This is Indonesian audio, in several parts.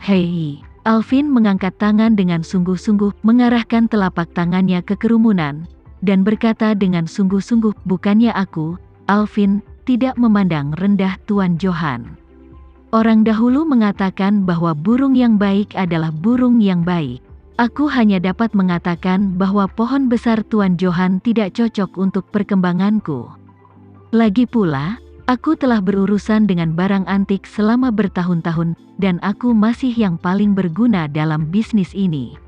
Hei, Alvin mengangkat tangan dengan sungguh-sungguh mengarahkan telapak tangannya ke kerumunan, dan berkata dengan sungguh-sungguh, bukannya aku, Alvin, tidak memandang rendah Tuan Johan. Orang dahulu mengatakan bahwa burung yang baik adalah burung yang baik. Aku hanya dapat mengatakan bahwa pohon besar Tuan Johan tidak cocok untuk perkembanganku. Lagi pula, aku telah berurusan dengan barang antik selama bertahun-tahun, dan aku masih yang paling berguna dalam bisnis ini.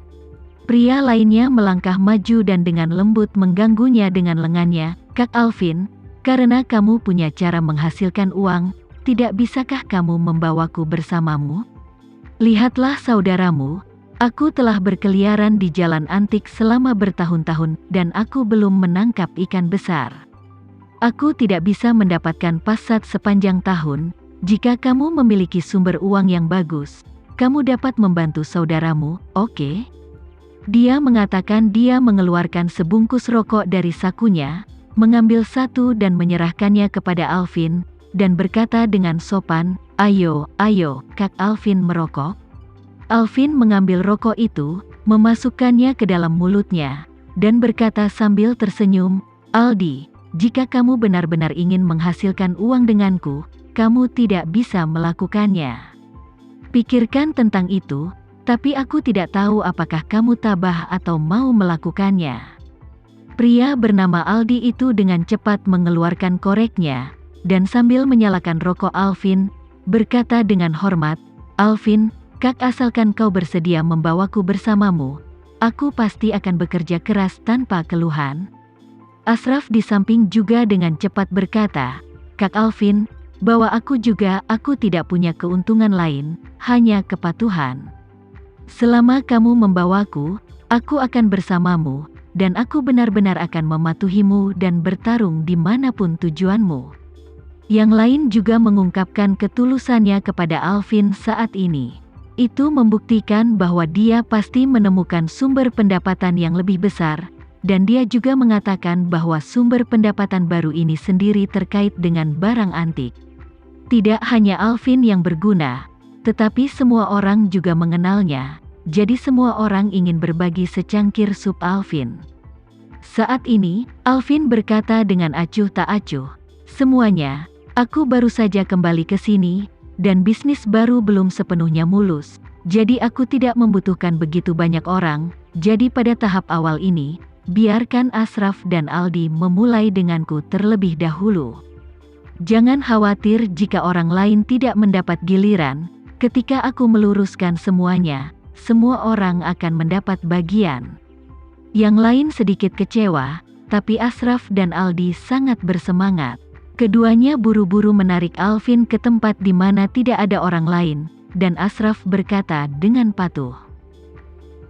Pria lainnya melangkah maju dan dengan lembut mengganggunya dengan lengannya, Kak Alvin, karena kamu punya cara menghasilkan uang, tidak bisakah kamu membawaku bersamamu? Lihatlah saudaramu, aku telah berkeliaran di jalan antik selama bertahun-tahun, dan aku belum menangkap ikan besar. Aku tidak bisa mendapatkan pasat sepanjang tahun. Jika kamu memiliki sumber uang yang bagus, kamu dapat membantu saudaramu, oke? Dia mengatakan dia mengeluarkan sebungkus rokok dari sakunya, mengambil satu dan menyerahkannya kepada Alvin, dan berkata dengan sopan, ayo, Kak Alvin merokok. Alvin mengambil rokok itu, memasukkannya ke dalam mulutnya, dan berkata sambil tersenyum, Aldi, jika kamu benar-benar ingin menghasilkan uang denganku, kamu tidak bisa melakukannya. Pikirkan tentang itu, tapi aku tidak tahu apakah kamu tabah atau mau melakukannya. Pria bernama Aldi itu dengan cepat mengeluarkan koreknya, dan sambil menyalakan rokok Alvin, berkata dengan hormat, Alvin, Kak, asalkan kau bersedia membawaku bersamamu, aku pasti akan bekerja keras tanpa keluhan. Ashraf di samping juga dengan cepat berkata, Kak Alvin, bawa aku juga, aku tidak punya keuntungan lain, hanya kepatuhan. Selama kamu membawaku, aku akan bersamamu, dan aku benar-benar akan mematuhimu dan bertarung dimanapun tujuanmu. Yang lain juga mengungkapkan ketulusannya kepada Alvin saat ini. Itu membuktikan bahwa dia pasti menemukan sumber pendapatan yang lebih besar, dan dia juga mengatakan bahwa sumber pendapatan baru ini sendiri terkait dengan barang antik. Tidak hanya Alvin yang berguna, tetapi semua orang juga mengenalnya, jadi semua orang ingin berbagi secangkir sup Alvin. Saat ini, Alvin berkata dengan acuh tak acuh, semuanya, aku baru saja kembali ke sini, dan bisnis baru belum sepenuhnya mulus, jadi aku tidak membutuhkan begitu banyak orang, jadi pada tahap awal ini, biarkan Ashraf dan Aldi memulai denganku terlebih dahulu. Jangan khawatir jika orang lain tidak mendapat giliran, ketika aku meluruskan semuanya, semua orang akan mendapat bagian. Yang lain sedikit kecewa, tapi Ashraf dan Aldi sangat bersemangat. Keduanya buru-buru menarik Alvin ke tempat di mana tidak ada orang lain, dan Ashraf berkata dengan patuh,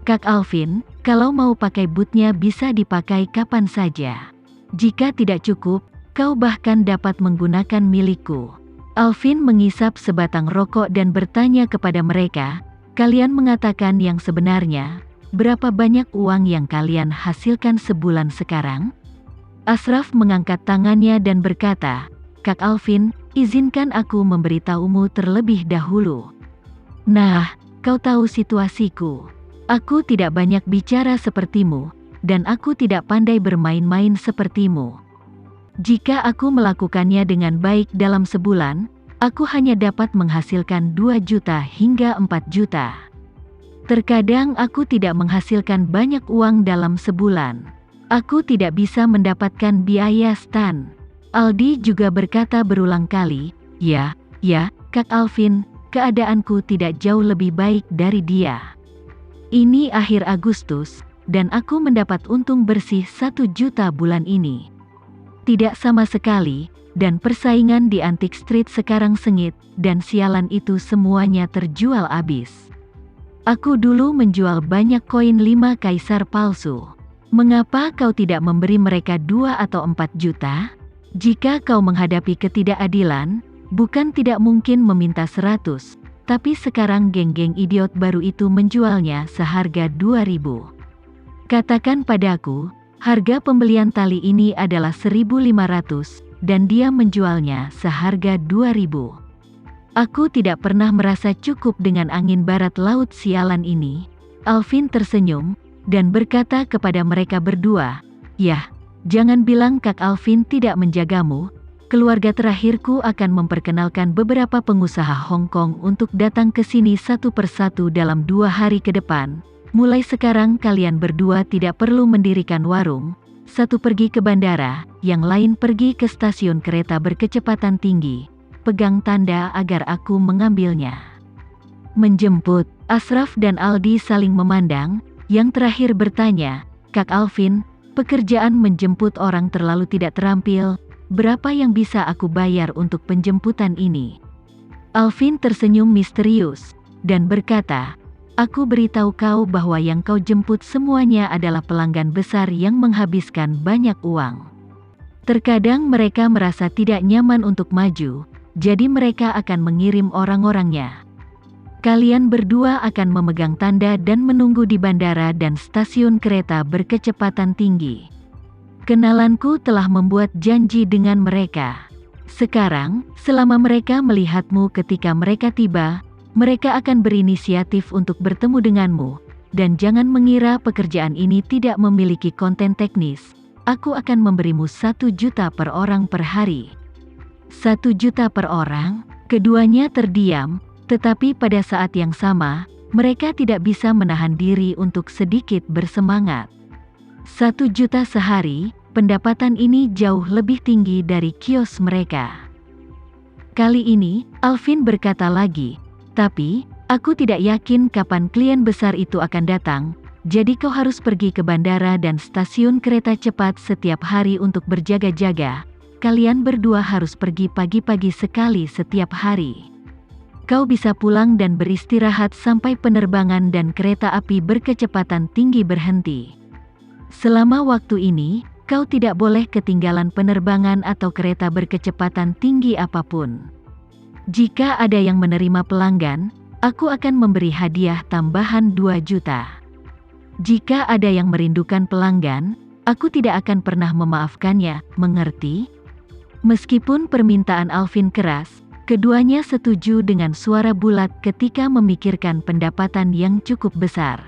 Kak Alvin, kalau mau pakai bootnya bisa dipakai kapan saja. Jika tidak cukup, kau bahkan dapat menggunakan milikku. Alvin mengisap sebatang rokok dan bertanya kepada mereka, kalian mengatakan yang sebenarnya, berapa banyak uang yang kalian hasilkan sebulan sekarang? Ashraf mengangkat tangannya dan berkata, Kak Alvin, izinkan aku memberitahumu terlebih dahulu. Nah, kau tahu situasiku. Aku tidak banyak bicara sepertimu, dan aku tidak pandai bermain-main sepertimu. Jika aku melakukannya dengan baik dalam sebulan, aku hanya dapat menghasilkan 2 juta hingga 4 juta. Terkadang aku tidak menghasilkan banyak uang dalam sebulan. Aku tidak bisa mendapatkan biaya stan. Aldi juga berkata berulang kali, ya, Kak Alvin, keadaanku tidak jauh lebih baik dari dia. Ini akhir Agustus, dan aku mendapat untung bersih 1 juta bulan ini. Tidak sama sekali, dan persaingan di Antique Street sekarang sengit, dan sialan itu semuanya terjual habis. Aku dulu menjual banyak koin 5 kaisar palsu. Mengapa kau tidak memberi mereka 2 atau 4 juta? Jika kau menghadapi ketidakadilan, bukan tidak mungkin meminta 100, tapi sekarang geng-geng idiot baru itu menjualnya seharga 2.000. Katakan padaku, harga pembelian tali ini adalah 1.500, dan dia menjualnya seharga 2.000. Aku tidak pernah merasa cukup dengan angin barat laut sialan ini. Alvin tersenyum, dan berkata kepada mereka berdua, "Yah, jangan bilang Kak Alvin tidak menjagamu. Keluarga terakhirku akan memperkenalkan beberapa pengusaha Hong Kong untuk datang ke sini satu persatu dalam 2 hari ke depan. Mulai sekarang kalian berdua tidak perlu mendirikan warung. Satu pergi ke bandara, yang lain pergi ke stasiun kereta berkecepatan tinggi. Pegang tanda agar aku mengambilnya." Menjemput, Ashraf dan Aldi saling memandang. Yang terakhir bertanya, "Kak Alvin, pekerjaan menjemput orang terlalu tidak terampil. Berapa yang bisa aku bayar untuk penjemputan ini?" Alvin tersenyum misterius, dan berkata, "Aku beritahu kau bahwa yang kau jemput semuanya adalah pelanggan besar yang menghabiskan banyak uang. Terkadang mereka merasa tidak nyaman untuk maju, jadi mereka akan mengirim orang-orangnya. Kalian berdua akan memegang tanda dan menunggu di bandara dan stasiun kereta berkecepatan tinggi. Kenalanku telah membuat janji dengan mereka. Sekarang, selama mereka melihatmu ketika mereka tiba, mereka akan berinisiatif untuk bertemu denganmu. Dan jangan mengira pekerjaan ini tidak memiliki konten teknis. Aku akan memberimu 1 juta per orang per hari." 1 juta per orang? Keduanya terdiam, tetapi pada saat yang sama, mereka tidak bisa menahan diri untuk sedikit bersemangat. 1 juta sehari, pendapatan ini jauh lebih tinggi dari kios mereka. Kali ini, Alvin berkata lagi, "Tapi, aku tidak yakin kapan klien besar itu akan datang, jadi kau harus pergi ke bandara dan stasiun kereta cepat setiap hari untuk berjaga-jaga. Kalian berdua harus pergi pagi-pagi sekali setiap hari. Kau bisa pulang dan beristirahat sampai penerbangan dan kereta api berkecepatan tinggi berhenti. Selama waktu ini, kau tidak boleh ketinggalan penerbangan atau kereta berkecepatan tinggi apapun. Jika ada yang menerima pelanggan, aku akan memberi hadiah tambahan 2 juta. Jika ada yang merindukan pelanggan, aku tidak akan pernah memaafkannya, mengerti?" Meskipun permintaan Alvin keras, keduanya setuju dengan suara bulat ketika memikirkan pendapatan yang cukup besar.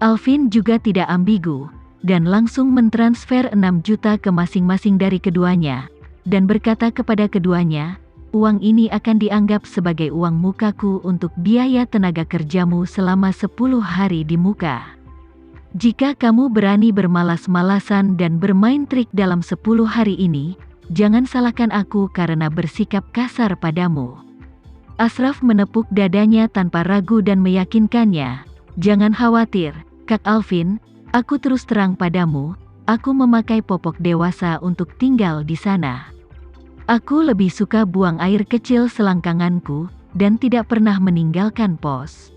Alvin juga tidak ambigu, dan langsung mentransfer 6 juta ke masing-masing dari keduanya, dan berkata kepada keduanya, "Uang ini akan dianggap sebagai uang mukaku untuk biaya tenaga kerjamu selama 10 hari di muka. Jika kamu berani bermalas-malasan dan bermain trik dalam 10 hari ini, jangan salahkan aku karena bersikap kasar padamu." Ashraf menepuk dadanya tanpa ragu dan meyakinkannya, "Jangan khawatir, Kak Alvin, aku terus terang padamu, aku memakai popok dewasa untuk tinggal di sana. Aku lebih suka buang air kecil selangkanganku, dan tidak pernah meninggalkan pos."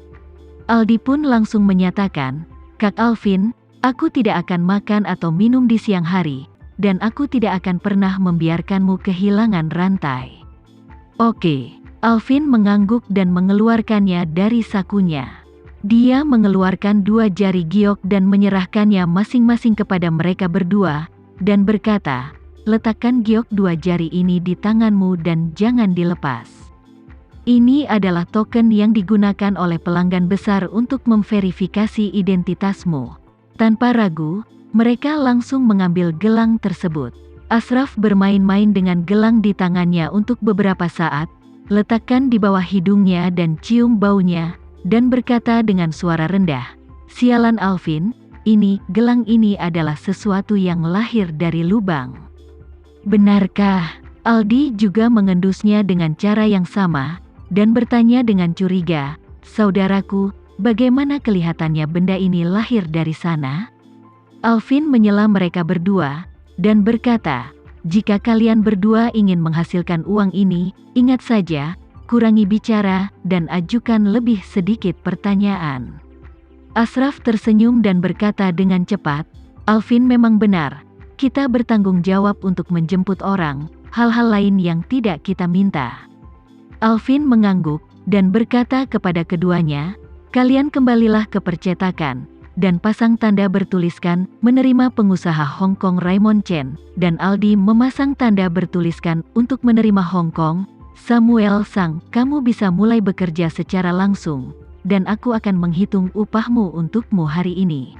Aldi pun langsung menyatakan, "Kak Alvin, aku tidak akan makan atau minum di siang hari, dan aku tidak akan pernah membiarkanmu kehilangan rantai." "Oke." Alvin mengangguk dan mengeluarkannya dari sakunya. Dia mengeluarkan 2 jari giok dan menyerahkannya masing-masing kepada mereka berdua, dan berkata, "Letakkan giok 2 jari ini di tanganmu dan jangan dilepas. Ini adalah token yang digunakan oleh pelanggan besar untuk memverifikasi identitasmu." Tanpa ragu, mereka langsung mengambil gelang tersebut. Ashraf bermain-main dengan gelang di tangannya untuk beberapa saat, letakkan di bawah hidungnya dan cium baunya, dan berkata dengan suara rendah, "Sialan Alvin, gelang ini adalah sesuatu yang lahir dari lubang." "Benarkah?" Aldi juga mengendusnya dengan cara yang sama, dan bertanya dengan curiga, "Saudaraku, bagaimana kelihatannya benda ini lahir dari sana?" Alvin menyela mereka berdua, dan berkata, "Jika kalian berdua ingin menghasilkan uang ini, ingat saja, kurangi bicara, dan ajukan lebih sedikit pertanyaan." Ashraf tersenyum dan berkata dengan cepat, "Alvin memang benar, kita bertanggung jawab untuk menjemput orang, hal-hal lain yang tidak kita minta." Alvin mengangguk, dan berkata kepada keduanya, "Kalian kembalilah ke percetakan, dan pasang tanda bertuliskan, menerima pengusaha Hong Kong Raymond Chen, dan Aldi memasang tanda bertuliskan, untuk menerima Hong Kong, Samuel Sang, kamu bisa mulai bekerja secara langsung, dan aku akan menghitung upahmu untukmu hari ini.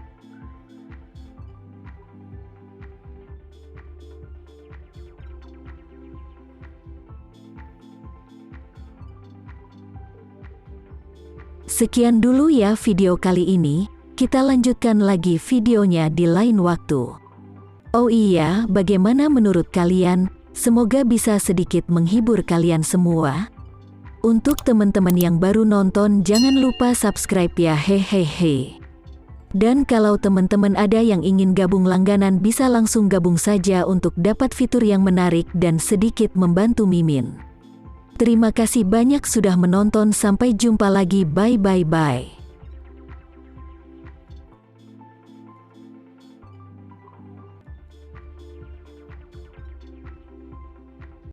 Sekian dulu ya video kali ini, kita lanjutkan lagi videonya di lain waktu. Oh iya, bagaimana menurut kalian? Semoga bisa sedikit menghibur kalian semua. Untuk teman-teman yang baru nonton, jangan lupa subscribe ya, hehehe. Dan kalau teman-teman ada yang ingin gabung langganan, bisa langsung gabung saja untuk dapat fitur yang menarik dan sedikit membantu Mimin. Terima kasih banyak sudah menonton, sampai jumpa lagi, bye.